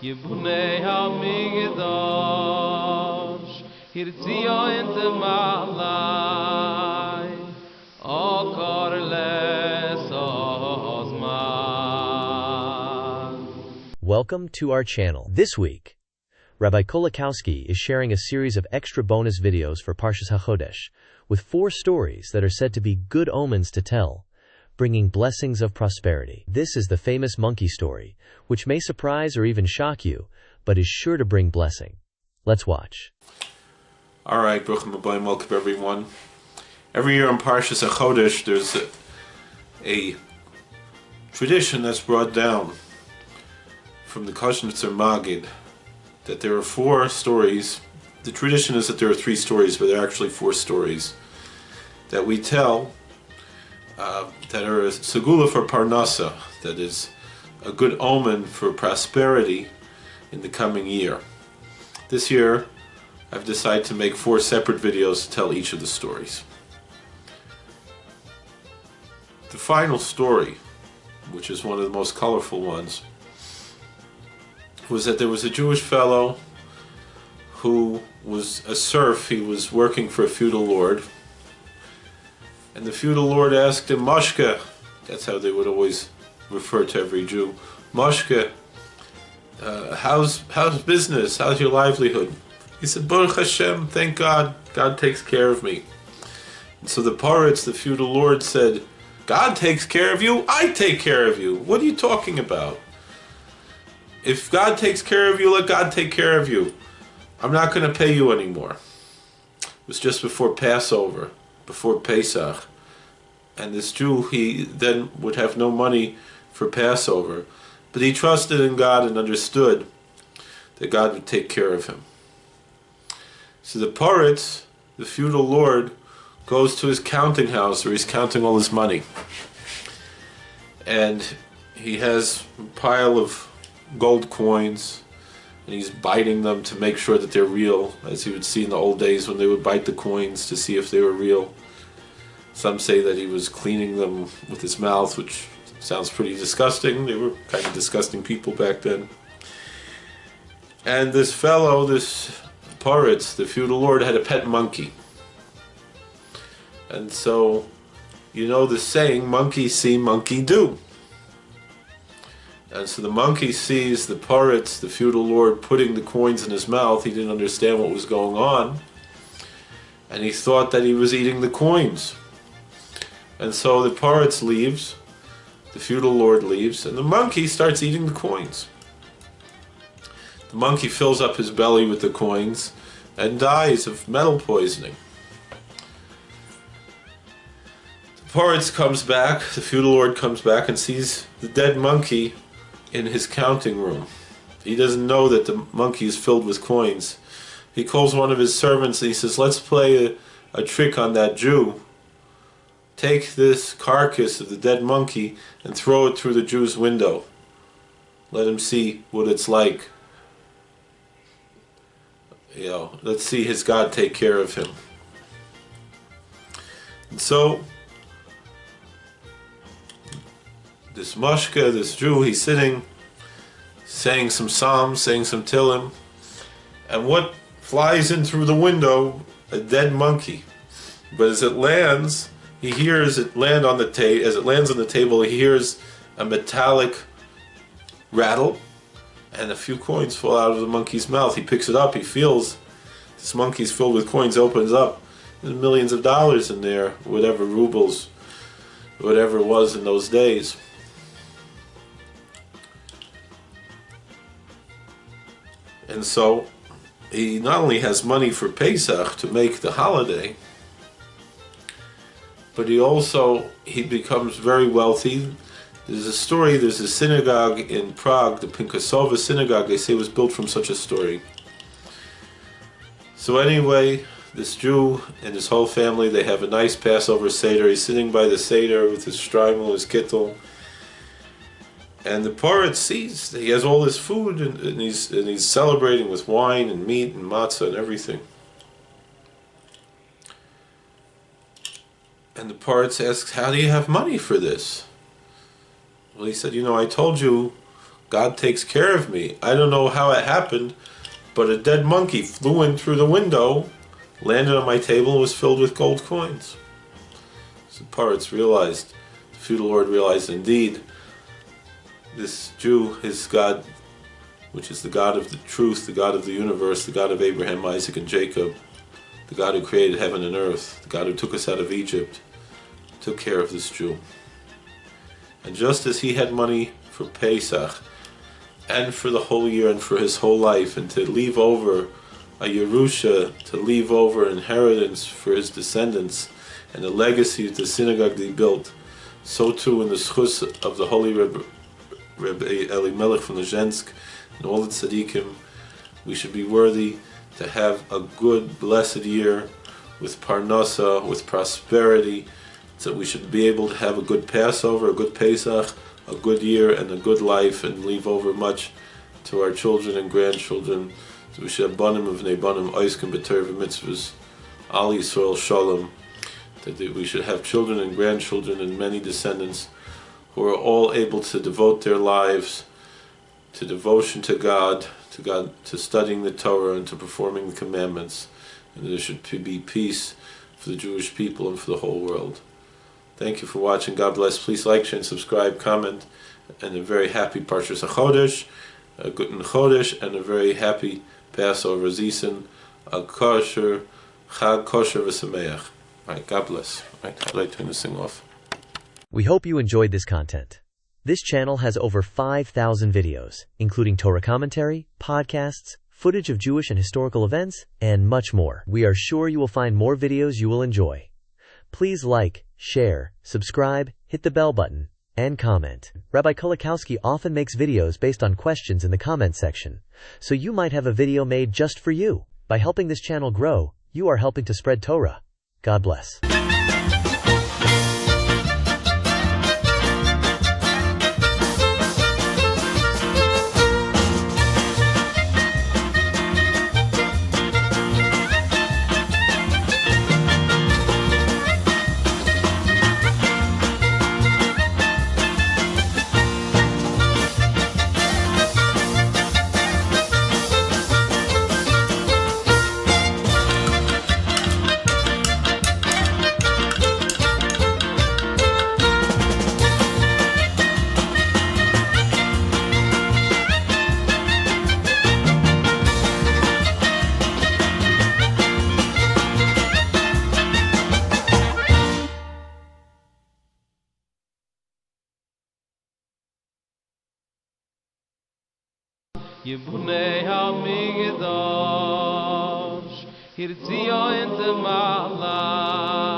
Yibunei HaMikdash Hirtzio inte malai O korles ozman. Welcome to our channel. This week, Rabbi Kolakowski is sharing a series of extra bonus videos for Parshas Hachodesh, with 4 stories that are said to be good omens to tell, bringing blessings of prosperity. This is the famous monkey story, which may surprise or even shock you, but is sure to bring blessing. Let's watch. Alright, Bruchim Abayim, welcome everyone. Every year on Parshas Hachodesh, there's a tradition that's brought down from the Koshnitzer Magid, that there are 4 stories. The tradition is that there are 3 stories, but there are actually 4 stories that we tell that are a segula for Parnasa, that is a good omen for prosperity in the coming year. This year, I've decided to make 4 separate videos to tell each of the stories. The final story, which is one of the most colorful ones, was that there was a Jewish fellow who was a serf. He was working for a feudal lord, and the feudal lord asked him, Moshke, that's how they would always refer to every Jew, Moshke, how's business, how's your livelihood? He said, Baruch Hashem, thank God, God takes care of me. And so the Paritz, the feudal lord, said, God takes care of you, I take care of you. What are you talking about? If God takes care of you, let God take care of you. I'm not going to pay you anymore. It was just before Passover, before Pesach. And this Jew, he then would have no money for Passover. But he trusted in God and understood that God would take care of him. So the Paritz, the feudal lord, goes to his counting house where he's counting all his money. And he has a pile of gold coins, and he's biting them to make sure that they're real, as you would see in the old days when they would bite the coins to see if they were real. Some say that he was cleaning them with his mouth, which sounds pretty disgusting. They were kind of disgusting people back then. And this fellow, this Paritz, the feudal lord, had a pet monkey. And so, you know the saying, monkey see, monkey do. And so the monkey sees the Paritz, the feudal lord, putting the coins in his mouth. He didn't understand what was going on, and he thought that he was eating the coins. And so the Paritz leaves, the feudal lord leaves, and the monkey starts eating the coins. The monkey fills up his belly with the coins and dies of metal poisoning. The Paritz comes back, the feudal lord comes back and sees the dead monkey in his counting room. He doesn't know that the monkey is filled with coins. He calls one of his servants and he says, let's play a trick on that Jew. Take this carcass of the dead monkey and throw it through the Jew's window. Let him see what it's like. Let's see his God take care of him. And so this Moshke, this Jew, he's sitting, saying some psalms, saying some Tillim, and what flies in through the window? A dead monkey. But as it lands, he hears it land on the table. As it lands on the table, he hears a metallic rattle, and a few coins fall out of the monkey's mouth. He picks it up. He feels this monkey's filled with coins. Opens up. There's millions of dollars in there, whatever rubles, whatever it was in those days. And so he not only has money for Pesach to make the holiday, but he becomes very wealthy. There's a story, there's a synagogue in Prague, the Pinkasova synagogue, they say was built from such a story. So anyway, this Jew and his whole family, they have a nice Passover Seder. He's sitting by the Seder with his shtreimel, his kittel. And the Paritz sees that he has all this food, and he's celebrating with wine and meat and matzah and everything. And the Paritz asks, how do you have money for this? Well, he said, I told you God takes care of me. I don't know how it happened, but a dead monkey flew in through the window, landed on my table, and was filled with gold coins. So Parshas realized, the feudal lord realized, indeed, this Jew, his God, which is the God of the truth, the God of the universe, the God of Abraham, Isaac, and Jacob, the God who created heaven and earth, the God who took us out of Egypt, took care of this Jew. And just as he had money for Pesach, and for the whole year, and for his whole life, and to leave over a Yerusha, to leave over inheritance for his descendants, and a legacy of the synagogue that he built, so too in the schus of the holy Rebbe Elimelech from Lezhensk, and all the tzaddikim, we should be worthy to have a good, blessed year with parnasa, with prosperity, so we should be able to have a good Passover, a good Pesach, a good year, and a good life, and leave over much to our children and grandchildren. So we should have banim of nebanim, oiskim b'torah v'mitzvahs, al Yisrael shalom. That we should have children and grandchildren and many descendants who are all able to devote their lives to devotion to God, to studying the Torah, and to performing the commandments. And there should be peace for the Jewish people and for the whole world. Thank you for watching. God bless. Please like, share, and subscribe, comment, and a very happy Parshas Hachodesh, a Guten Chodesh, and a very happy Passover season, a kosher, Chag kosher v'sameach. All right, God bless. All right, I'd like to turn this thing off. We hope you enjoyed this content. This channel has over 5,000 videos, including Torah commentary, podcasts, footage of Jewish and historical events, and much more. We are sure you will find more videos you will enjoy. Please like, share, subscribe, hit the bell button, and comment. Rabbi Kolakowski often makes videos based on questions in the comment section, so you might have a video made just for you. By helping this channel grow, you are helping to spread Torah. God bless. Yibunei HaMikdash, Hirtzio in the Malah.